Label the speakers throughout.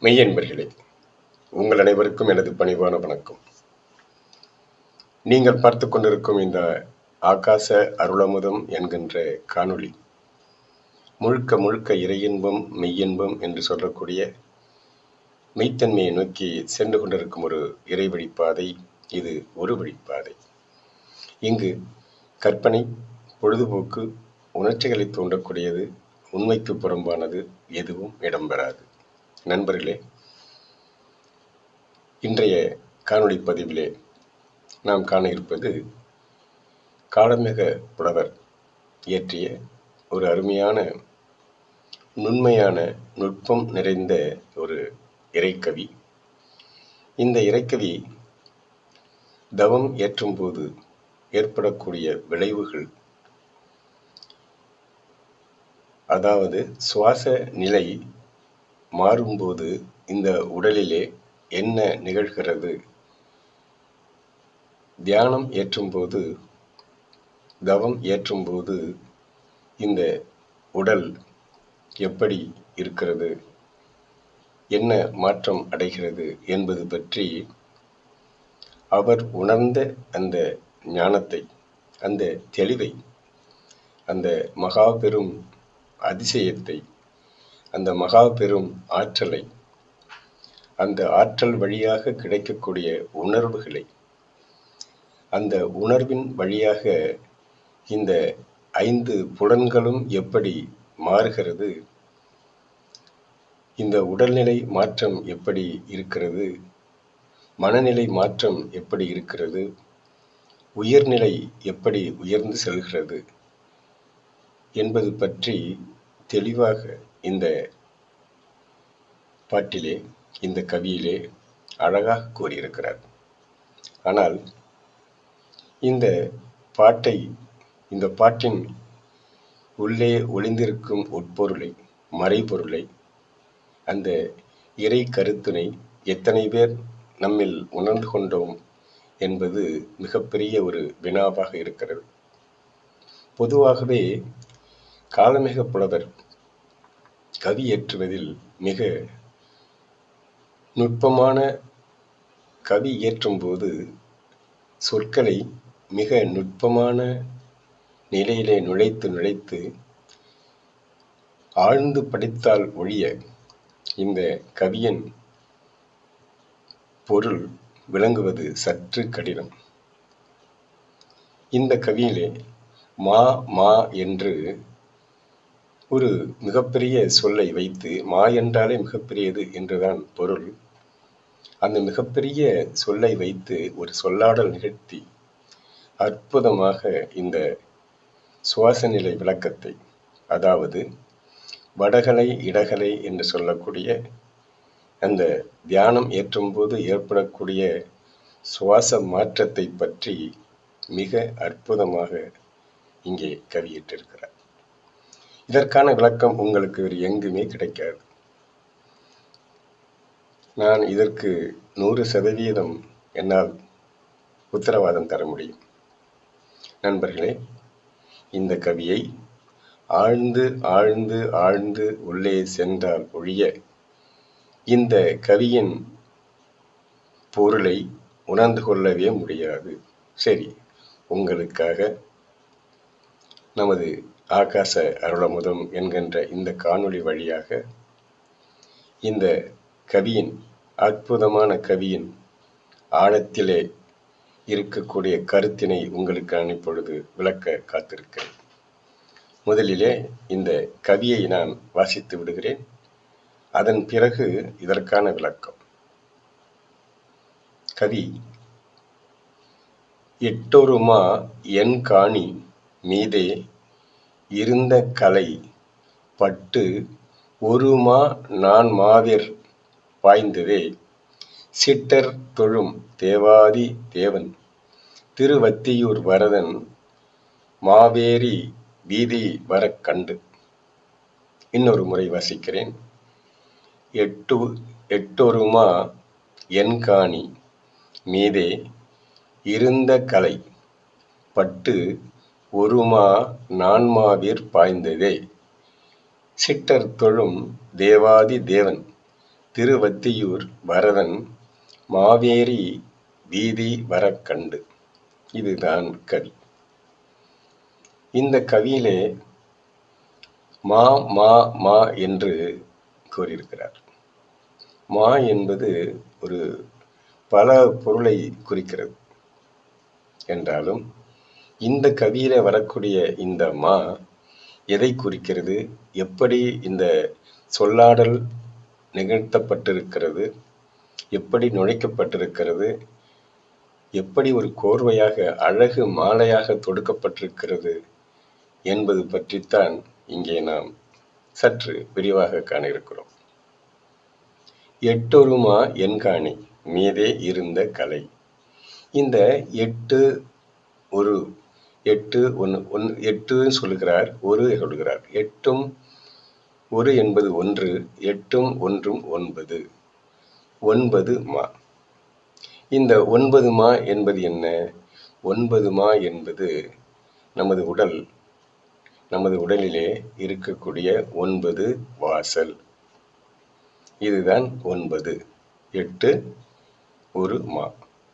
Speaker 1: மெய்யன்பர்களே, உங்கள் அனைவருக்கும் எனது பணிவான வணக்கம். நீங்கள் பார்த்து கொண்டிருக்கும் இந்த ஆகாச அருளமுதம் என்கின்ற காணொளி முழுக்க முழுக்க இறையின்பம் மெய்யின்பம் என்று சொல்லக்கூடிய மெய்த்தன்மையை நோக்கி சென்று கொண்டிருக்கும் ஒரு இறை வழிப்பாதை. இது ஒரு வழிப்பாதை. இங்கு கற்பனை, பொழுதுபோக்கு, உணர்ச்சிகளை தூண்டக்கூடியது, உண்மைக்கு புறம்பானது எதுவும் இடம்பெறாது. நண்பர்களே, இன்றைய காணொளி பதிவிலே நாம் காண இருப்பது காளமேக புலவர் இயற்றிய ஒரு அருமையான, நுண்மையான, நுட்பம் நிறைந்த ஒரு இறைக்கவி. இந்த இறைக்கவி தவம் ஏற்றும் போது ஏற்படக்கூடிய விளைவுகள், அதாவது சுவாச நிலை மாறும்போது இந்த உடலிலே என்ன நிகழ்கிறது, தியானம் ஏற்றும்போது, தவம் ஏற்றும்போது இந்த உடல் எப்படி இருக்கிறது, என்ன மாற்றம் அடைகிறது என்பது பற்றி அவர் உணர்ந்த அந்த ஞானத்தை, அந்த தெளிவை, அந்த மகா பெரும் அதிசயத்தை, அந்த மகா பெரும் ஆற்றலை, அந்த ஆற்றல் வழியாக கிடைக்கக்கூடிய உணர்வுகளை, அந்த உணர்வின் வழியாக இந்த 5 புலன்களும் எப்படி மாறுகிறது, இந்த உடல்நிலை மாற்றம் எப்படி இருக்கிறது, மனநிலை மாற்றம் எப்படி இருக்கிறது, உயர்நிலை எப்படி உயர்ந்து செல்கிறது என்பது பற்றி தெளிவாக இந்த பாட்டிலே, இந்த கவியிலே அழகாக கூறியிருக்கிறார். ஆனால் இந்த பாட்டின் உள்ளே ஒளிந்திருக்கும் உட்பொருளை, மறைபொருளை, அந்த இறை கருத்தினை எத்தனை பேர் நம்மில் உணர்ந்து கொண்டோம் என்பது மிகப்பெரிய ஒரு வினாவாக இருக்கிறது. பொதுவாகவே காளமேக புலவர் கவி இயற்றுவதில் மிக நுட்பமான, கவி இயற்றும் போது சொற்களை மிக நுட்பமான நிலையிலே நுழைத்து ஆழ்ந்து படித்தால் ஒழிய இந்த கவியின் பொருள் விளங்குவது சற்று கடினம். இந்த கவியிலே மா என்று ஒரு மிகப்பெரிய சொல்லை வைத்து, மா என்றாலே மிகப்பெரியது என்றுதான் பொருள். அந்த மிகப்பெரிய சொல்லை வைத்து ஒரு சொல்லாடல் நிகழ்த்தி அற்புதமாக இந்த சுவாச நிலை விளக்கத்தை, அதாவது வடகலை இடகலை என்று சொல்லக்கூடிய அந்த தியானம் ஏற்றும் போது ஏற்படக்கூடிய சுவாச மாற்றத்தை பற்றி மிக அற்புதமாக இங்கே கவியிட்டிருக்கிறார். இதற்கான விளக்கம் உங்களுக்கு வேறு எங்குமே கிடைக்காது. நான் இதற்கு 100% என்னால் உத்தரவாதம் தர முடியும். நண்பர்களே, இந்த கவியை ஆழ்ந்து ஆழ்ந்து ஆழ்ந்து உள்ளே சென்றால் ஒழிய இந்த கவியின் பொருளை உணர்ந்து கொள்ளவே முடியாது. சரி, உங்களுக்காக நமது ஆகாச அருளமுதம் என்கின்ற இந்த காணொளி வழியாக இந்த கவியின், அற்புதமான கவியின் ஆழத்திலே இருக்கக்கூடிய கருத்தினை உங்களுக்கு இப்பொழுது விளக்க காத்திருக்கிறேன். முதலிலே இந்த கவியை நான் வாசித்து விடுகிறேன். அதன் பிறகு இதற்கான விளக்கம். கவி: எட்டொருமா என் காணி மீதே இருந்த கலை பட்டு ஒருமா நான் மாவிற் பாய்ந்ததே சிட்டர் தொழும் தேவாதி தேவன் திருவத்தியூர் வரதன் மாவேரி வீதி வரக் கண்டு. இன்னொரு முறை வாசிக்கிறேன். எட்டொருமா என் காணி மீதே இருந்த கலை பட்டு ஒருமா நான்மாவிற் பாய்ந்ததே சிட்டர் தொழும் தேவாதி தேவன் திருவத்தியூர் வரதன் மாவேரி வீதி வரக் கண்டு. இதுதான் கவி. இந்த கவியிலே மா மா மா என்று கூறியிருக்கிறார். மா என்பது ஒரு பல பொருளை குறிக்கிறது என்றாலும் இந்த கவியில வரக்கூடிய இந்த மா எதை குறிக்கிறது, எப்படி இந்த சொல்லாடல் நிகழ்த்தப்பட்டிருக்கிறது, எப்படி நுழைக்கப்பட்டிருக்கிறது, எப்படி ஒரு கோர்வையாக அழகு மாலையாக தொடுக்கப்பட்டிருக்கிறது என்பது பற்றித்தான் இங்கே நாம் சற்று விரிவாக காண இருக்கிறோம். எட்டொருமா என்காணி மீதே இருந்த கலை. இந்த எட்டு ஒரு எட்டு எட்டு சொல்லுகிறார், ஒரு சொல்லுகிறார். எட்டும் ஒரு என்பது ஒன்று, எட்டும் ஒன்றும் ஒன்பது, ஒன்பது மா. இந்த ஒன்பது மா என்பது என்ன? ஒன்பது மா என்பது நமது உடலிலே இருக்கக்கூடிய 9 வாசல். இதுதான் 9. 8 ஒரு மா.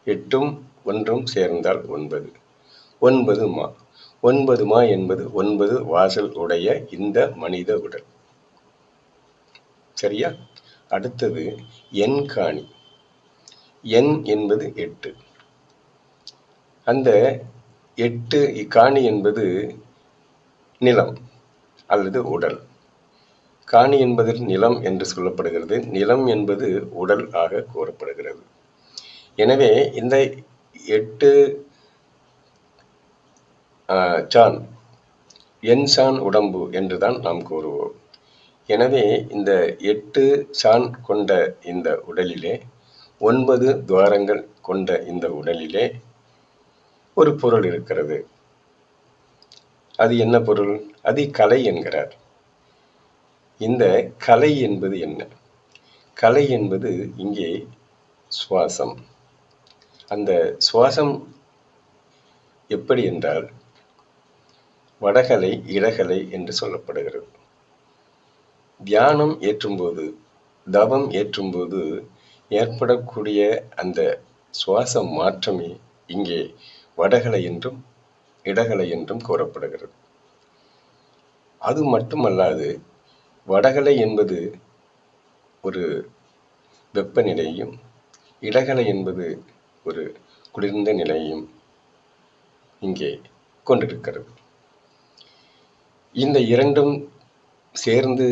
Speaker 1: 8ம் 1ம் சேர்ந்தால் 9. 9 மா. 9 மா என்பது 9 வாசல் உடைய இந்த மனித உடல். சரியா? அடுத்தது எண்காணி. எண் என்பது 8. அந்த 8 காணி என்பது நிலம் அல்லது உடல். காணி என்பது நிலம் என்று சொல்லப்படுகிறது. நிலம் என்பது உடல் ஆக கூறப்படுகிறது. எனவே இந்த 8 சான் எண்சான் உடம்பு என்றுதான் நாம் கூறுவோம். எனவே இந்த 8 சான் கொண்ட இந்த உடலிலே 9 துவாரங்கள் கொண்ட இந்த உடலிலே ஒரு பொருள் இருக்கிறது. அது என்ன பொருள்? அது கலை என்கிறார். இந்த கலை என்பது என்ன? கலை என்பது இங்கே சுவாசம். அந்த சுவாசம் எப்படி என்றால் வடகலை இடகலை என்று சொல்லப்படுகிறது. தியானம் ஏற்றும்போது, தவம் ஏற்றும்போது ஏற்படக்கூடிய அந்த சுவாச மாற்றமே இங்கே வடகலை என்றும் இடகலை என்றும் கூறப்படுகிறது. அது மட்டுமல்லாது வடகலை என்பது ஒரு வெப்பநிலையும், இடகலை என்பது ஒரு குளிர்ந்த நிலையும் இங்கே கொண்டிருக்கிறது. இந்த இரண்டும் சேர்ந்து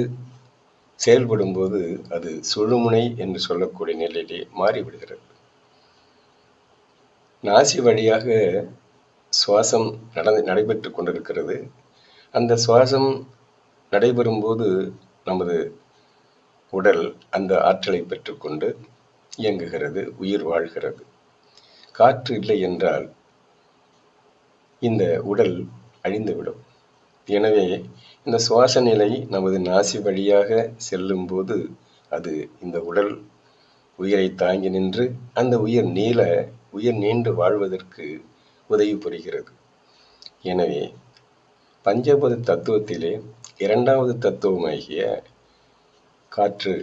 Speaker 1: செயல்படும் போது அது சுழுமுனை என்று சொல்லக்கூடிய நிலையிலே மாறிவிடுகிறது. நாசி வழியாக சுவாசம் நடைபெற்று கொண்டிருக்கிறது. அந்த சுவாசம் நடைபெறும் போது நமது உடல் அந்த ஆற்றலை பெற்றுக்கொண்டு இயங்குகிறது, உயிர் வாழ்கிறது. காற்று இல்லை என்றால் இந்த உடல் அழிந்துவிடும். எனவே இந்த சுவாச நிலை நமது நாசி வழியாக செல்லும் போது அது இந்த உடல் உயிரை தாங்கி நின்று அந்த உயிர் நீண்டு வாழ்வதற்கு உதவி புரிகிறது. எனவே பஞ்சபூத தத்துவத்திலே 2வது தத்துவமாகிய காற்று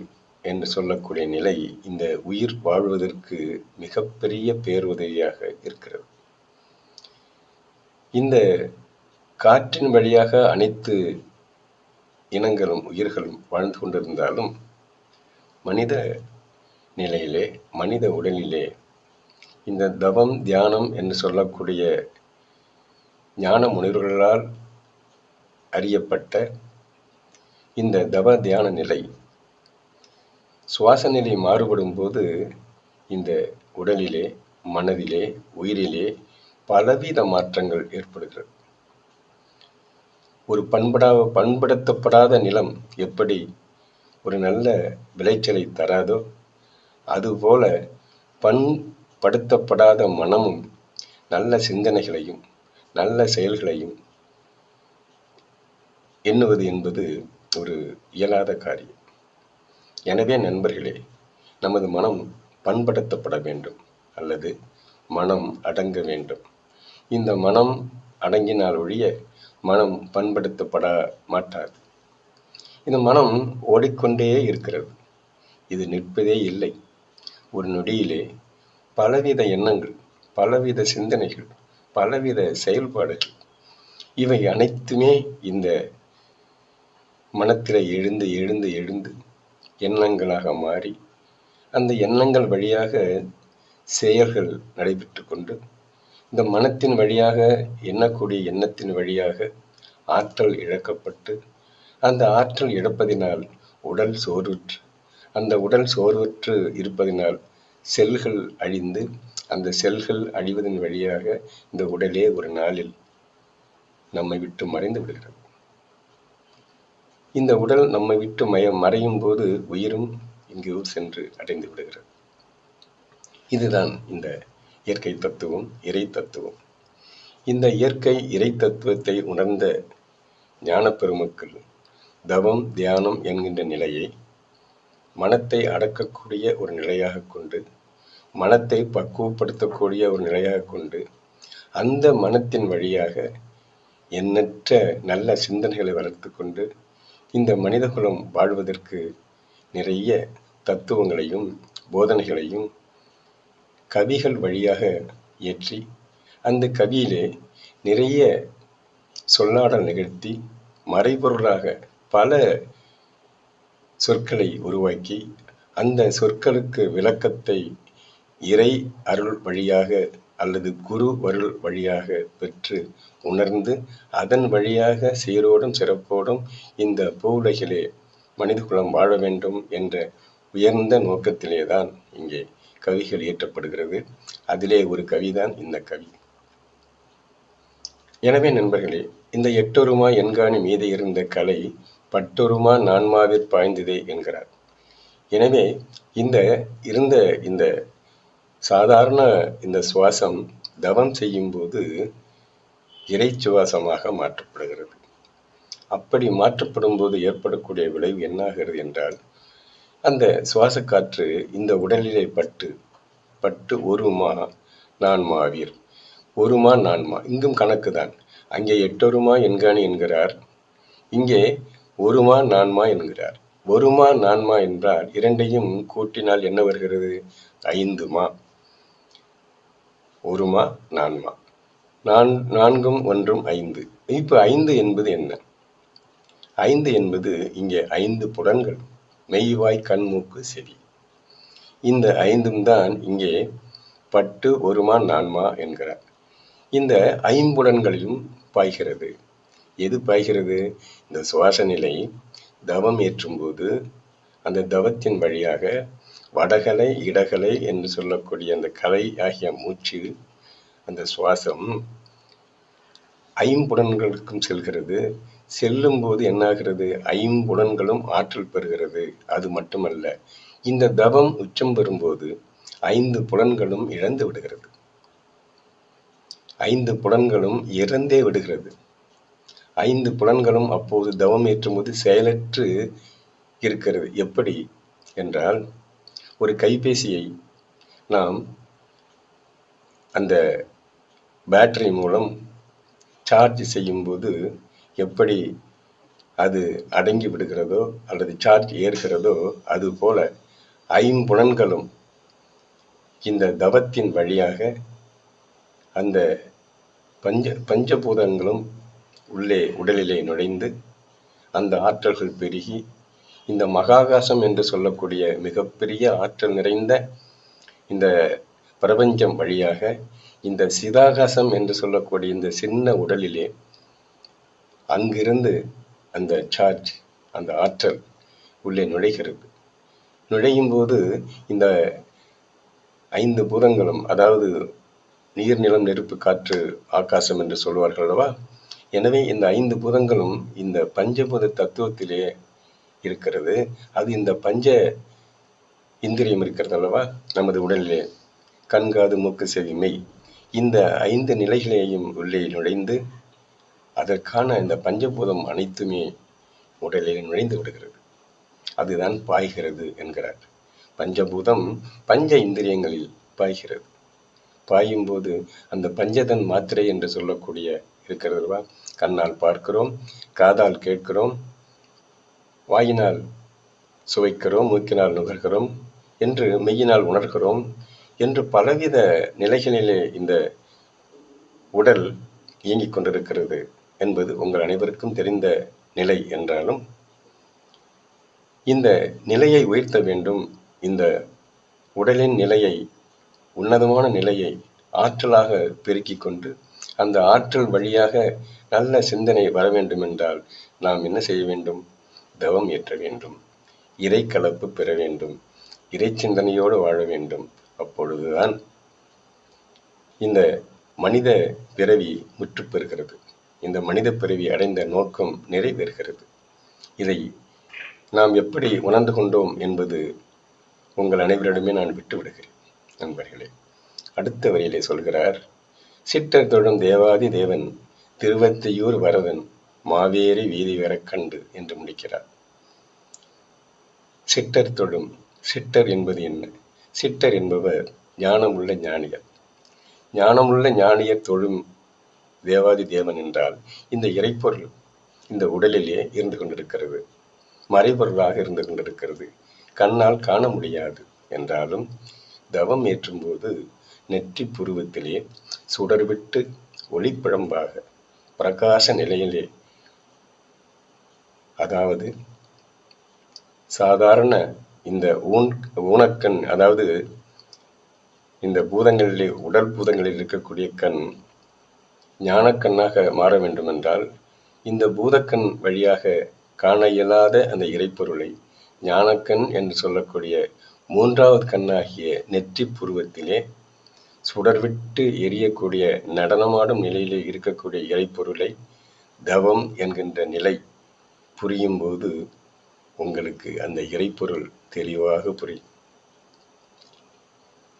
Speaker 1: என்று சொல்லக்கூடிய நிலை இந்த உயிர் வாழ்வதற்கு மிகப்பெரிய பேருதவியாக இருக்கிறது. இந்த காற்றின் வழியாக அனைத்து இனங்களும் உயிர்களும் வாழ்ந்து கொண்டிருந்தாலும் மனித நிலையிலே, மனித உடலிலே இந்த தவம் தியானம் என்று சொல்லக்கூடிய ஞான முனிவர்களால் அறியப்பட்ட இந்த தவ தியான நிலை சுவாச நிலை மாறுபடும் போது இந்த உடலிலே, மனதிலே, உயிரிலே பலவித மாற்றங்கள் ஏற்படுகிறது. ஒரு பண்படுத்தப்படாத நிலம் எப்படி ஒரு நல்ல விளைச்சலை தராதோ, அதுபோல பண்படுத்தப்படாத மனமும் நல்ல சிந்தனைகளையும் நல்ல செயல்களையும் எண்ணுவது என்பது ஒரு இயலாத காரியம். எனவே நண்பர்களே, நமது மனம் பண்படுத்தப்பட வேண்டும் அல்லது மனம் அடங்க வேண்டும். இந்த மனம் அடங்கினால் ஒழிய மனம் பண்படுத்தப்பட மாட்டாது. இந்த மனம் ஓடிக்கொண்டே இருக்கிறது. இது நிற்பதே இல்லை. ஒரு நொடியிலே பலவித எண்ணங்கள், பலவித சிந்தனைகள், பலவித செயல்பாடுகள், இவை அனைத்துமே இந்த மனத்திலே எழுந்து எழுந்து எழுந்து எண்ணங்களாக மாறி, அந்த எண்ணங்கள் வழியாக செயல்கள் நடைபெற்று கொண்டு, இந்த மனத்தின் வழியாக எண்ணக்கூடிய எண்ணத்தின் வழியாக ஆற்றல் இழக்கப்பட்டு, அந்த ஆற்றல் இழப்பதினால் உடல் சோர்வுற்று, அந்த உடல் சோர்வுற்று இருப்பதினால் செல்கள் அழிந்து, அந்த செல்கள் அழிவதன் வழியாக இந்த உடலே ஒரு நாளில் நம்மை விட்டு மறைந்து விடுகிறது. இந்த உடல் நம்மை விட்டு மறையும் போது உயிரும் இங்கு சென்று அடைந்து விடுகிறது. இதுதான் இந்த இயற்கை தத்துவம், இறை தத்துவம். இந்த இயற்கை இறை தத்துவத்தை உணர்ந்த ஞான பெருமக்கள் தவம், தியானம் என்கின்ற நிலையை மனத்தை அடக்கக்கூடிய ஒரு நிலையாக கொண்டு, மனத்தை பக்குவப்படுத்தக்கூடிய ஒரு நிலையாக கொண்டு, அந்த மனத்தின் வழியாக எண்ணற்ற நல்ல சிந்தனைகளை வளர்த்து கொண்டு இந்த மனிதகுலம் வாழ்வதற்கு நிறைய தத்துவங்களையும் போதனைகளையும் கவிகள் வழியாக ஏற்றி, அந்த கவியிலே நிறைய சொல்லாடல் நிகழ்த்தி மறைபொருளாக பல சொற்களை உருவாக்கி, அந்த சொற்களுக்கு விளக்கத்தை இறை அருள் வழியாக அல்லது குரு அருள் வழியாக பெற்று உணர்ந்து, அதன் வழியாக சீரோடும் சிறப்போடும் இந்த பூவுலகிலே மனிதகுலம் வாழ வேண்டும் என்ற உயர்ந்த நோக்கத்திலே தான் இங்கே கவிகள் இயற்றப்படுகிறது. அதிலே ஒரு கவிதான் இந்த கவி. எனவே நண்பர்களே, இந்த எட்டொருமா என்காணி மீது இருந்த கலை பட்டொருமா நான்மாவிற் பாய்ந்ததே என்கிறார். எனவே இந்த சாதாரண இந்த சுவாசம் தவம் செய்யும் போது இறை சுவாசமாக மாற்றப்படுகிறது. அப்படி மாற்றப்படும் போது ஏற்படக்கூடிய விளைவு என்னாகிறது என்றால், அந்த சுவாச காற்று இந்த உடலிலே பட்டு ஒருமா நான்மாவீர், ஒருமா நான்மா, இங்கும் கணக்கு தான். அங்கே எட்டொருமா என்காணி என்கிறார், இங்கே ஒருமா நான்மா என்கிறார். ஒருமா நான்மா என்றால் இரண்டையும் கூட்டினால் என்ன வருகிறது? 5 மா. ஒருமா நான்மா, நான்கும் ஒன்றும் 5. இப்போ 5 என்பது என்ன? 5 என்பது இங்கே 5 புலன்கள், மெய்வாய் கண் மூக்கு செவி. இந்த 5ம் தான் இங்கே பட்டு ஒருமா நான்மா என்கிறார். இந்த 5 புலன்களிலும் பாய்கிறது. எது பாய்கிறது? இந்த சுவாச நிலை தவம் ஏற்றும் போது அந்த தவத்தின் வழியாக வடகலை இடகலை என்று சொல்லக்கூடிய அந்த கலை ஆகிய மூச்சு, அந்த சுவாசம் 5 புலன்களுக்கும் செல்கிறது. செல்லும் போது என்னாகிறது? 5 புலன்களும் ஆற்றல் பெறுகிறது. அது மட்டுமல்ல, இந்த தவம் உச்சம் பெறும்போது 5 புலன்களும் இழந்து விடுகிறது. 5 புலன்களும் இறந்தே விடுகிறது. 5 புலன்களும் அப்போது தவம் ஏற்றும் போது செயலற்று இருக்கிறது. எப்படி என்றால், ஒரு கைபேசியை நாம் அந்த பேட்டரி மூலம் சார்ஜ் செய்யும் போது எப்படி அது அடங்கி விடுகிறதோ அல்லது சார்ஜ் ஏறுகிறதோ, அது போல 5 புலன்களும் இந்த தவத்தின் வழியாக அந்த பஞ்சபூதங்களும் உள்ளே உடலிலே நுழைந்து அந்த ஆற்றல்கள் பெருகி, இந்த மகாகாசம் என்று சொல்லக்கூடிய மிகப்பெரிய ஆற்றல் நிறைந்த இந்த பிரபஞ்சம் வழியாக இந்த சிதாகாசம் என்று சொல்லக்கூடிய இந்த சின்ன உடலிலே அங்கிருந்து அந்த சார்ஜ், அந்த ஆற்றல் உள்ளே நுழைகிறது. நுழையும் போது இந்த 5 பூதங்களும், அதாவது நீர், நிலம், நெருப்பு, காற்று, ஆகாசம் என்று சொல்வார்கள் அல்லவா? எனவே இந்த 5 பூதங்களும் இந்த பஞ்சபூத தத்துவத்திலே இருக்கிறது. அது இந்த பஞ்ச இந்திரியம் இருக்கிறது அல்லவா, நமது உடலிலே கண், காது, மூக்கு, செவி, மெய், இந்த 5 நிலைகளையும் உள்ளே நுழைந்து அதற்கான இந்த பஞ்சபூதம் அனைத்துமே உடலில் நுழைந்து விடுகிறது. அதுதான் பாய்கிறது என்கிறார். பஞ்சபூதம் பஞ்ச இந்திரியங்களில் பாய்கிறது. பாயும் போது அந்த பஞ்சதன் மாத்திரை என்று சொல்லக்கூடிய இருக்கிறதுவா, கண்ணால் பார்க்கிறோம், காதால் கேட்கிறோம், வாயினால் சுவைக்கிறோம், மூக்கினால் நுகர்கிறோம் என்று மெய்யினால் உணர்கிறோம் என்று பலவித நிலைகளிலே இந்த உடல் இயங்கிக் கொண்டிருக்கிறது என்பது உங்கள் அனைவருக்கும் தெரிந்த நிலை என்றாலும், இந்த நிலையை உயர்த்த வேண்டும். இந்த உடலின் நிலையை, உன்னதமான நிலையை ஆற்றலாக பெருக்கிக் கொண்டு அந்த ஆற்றல் வழியாக நல்ல சிந்தனை வர வேண்டும் என்றால் நாம் என்ன செய்ய வேண்டும்? தவம் ஏற்ற வேண்டும், இறை கலப்பு பெற வேண்டும், இறை சிந்தனையோடு வாழ வேண்டும். அப்பொழுதுதான் இந்த மனித பிறவி முற்றுப் பெறுகிறது. இந்த மனித பிறவி அடைந்த நோக்கம் நிறைவேறுகிறது. இதை நாம் எப்படி உணர்ந்து கொண்டோம் என்பது உங்கள் அனைவரிடமே நான் விட்டு விடுகிறேன் நண்பர்களே. அடுத்த வரியிலே சொல்கிறார், சிட்டர் தொழும் தேவாதி தேவன் திருவத்தையூர் வரதன் மாவேரி வீதி வரக் கண்டு என்று முடிக்கிறார். சிட்டர் தொழும், சிட்டர் என்பது என்ன? சிட்டர் என்பவர் ஞானமுள்ள ஞானியர். ஞானமுள்ள ஞானியர் தொழும் தேவாதி தேவன் என்றால் இந்த இறைப்பொருள் இந்த உடலிலே இருந்து கொண்டிருக்கிறது, மறைபொருளாக இருந்து கொண்டிருக்கிறது, கண்ணால் காண முடியாது. என்றாலும் தவம் ஏற்றும்போது நெற்றி புருவத்திலே சுடர்விட்டு ஒளிப்பிழம்பாக பிரகாச நிலையிலே, அதாவது சாதாரண இந்த ஊனக்கண், அதாவது இந்த பூதங்களிலே உடல் பூதங்களில் இருக்கக்கூடிய கண் ஞானக்கண்ணாக மாற வேண்டுமென்றால் இந்த பூதக்கண் வழியாக காண இயலாத அந்த இறைப்பொருளை ஞானக்கண் என்று சொல்லக்கூடிய மூன்றாவது கண்ணாகிய நெற்றி புருவத்திலே சுடர்விட்டு எரியக்கூடிய நடனமாடும் நிலையிலே இருக்கக்கூடிய இறைப்பொருளை தவம் என்கின்ற நிலை புரியும் போது உங்களுக்கு அந்த இறைப்பொருள் தெளிவாக புரியும்.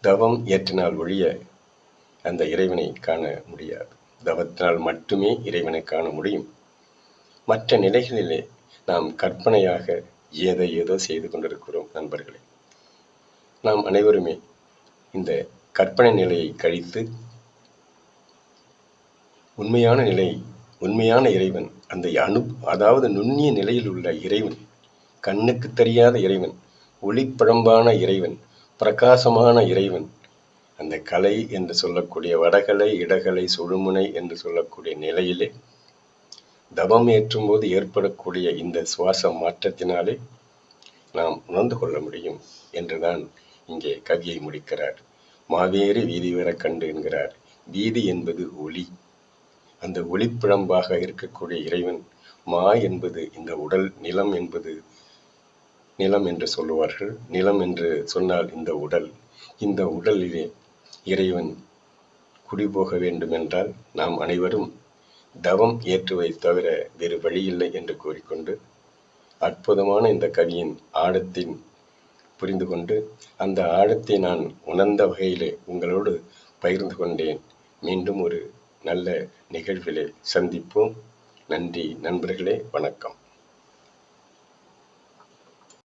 Speaker 1: தவம் ஏற்றினால் ஒழிய அந்த இறைவனை காண முடியாது. தவத்தினால் மட்டுமே இறைவனை காண முடியும். மற்ற நிலைகளிலே நாம் கற்பனையாக ஏதோ செய்து கொண்டிருக்கிறோம் நண்பர்களே. நாம் அனைவருமே இந்த கற்பனை நிலையை கழித்து உண்மையான நிலை, உண்மையான இறைவன், அந்த அதாவது நுண்ணிய நிலையில் உள்ள இறைவன், கண்ணுக்கு தெரியாத இறைவன், ஒளிப்பிழம்பான இறைவன், பிரகாசமான இறைவன், அந்த கலை என்று சொல்லக்கூடிய வடகலை, இடகலை, சுழுமுனை என்று சொல்லக்கூடிய நிலையிலே தவம் ஏற்றும் போது ஏற்படக்கூடிய இந்த சுவாச மாற்றத்தினாலே நாம் உணர்ந்து கொள்ள முடியும் என்றுதான் இங்கே கவியை முடிக்கிறார். மாவேரி வீதி வர கண்டு என்கிறார். வீதி என்பது ஒளி, அந்த ஒளிப்பிழம்பாக இருக்கக்கூடிய இறைவன். மா என்பது இந்த உடல், நிலம் என்பது நிலம் என்று சொல்லுவார்கள். நிலம் என்று சொன்னால் இந்த உடல். இந்த உடலிலே இறைவன் குடிபோக வேண்டும் என்றால் நாம் அனைவரும் தவம் ஏற்றுவை தவிர வேறு வழியில்லை என்று கூறிக்கொண்டு, அற்புதமான இந்த கவியின் ஆழத்தின் புரிந்து கொண்டு அந்த ஆழத்தை நான் உணர்ந்த வகையிலே உங்களோடு பகிர்ந்து கொண்டேன். மீண்டும் ஒரு நல்ல நிகழ்விலே சந்திப்போம். நன்றி நண்பர்களே, வணக்கம்.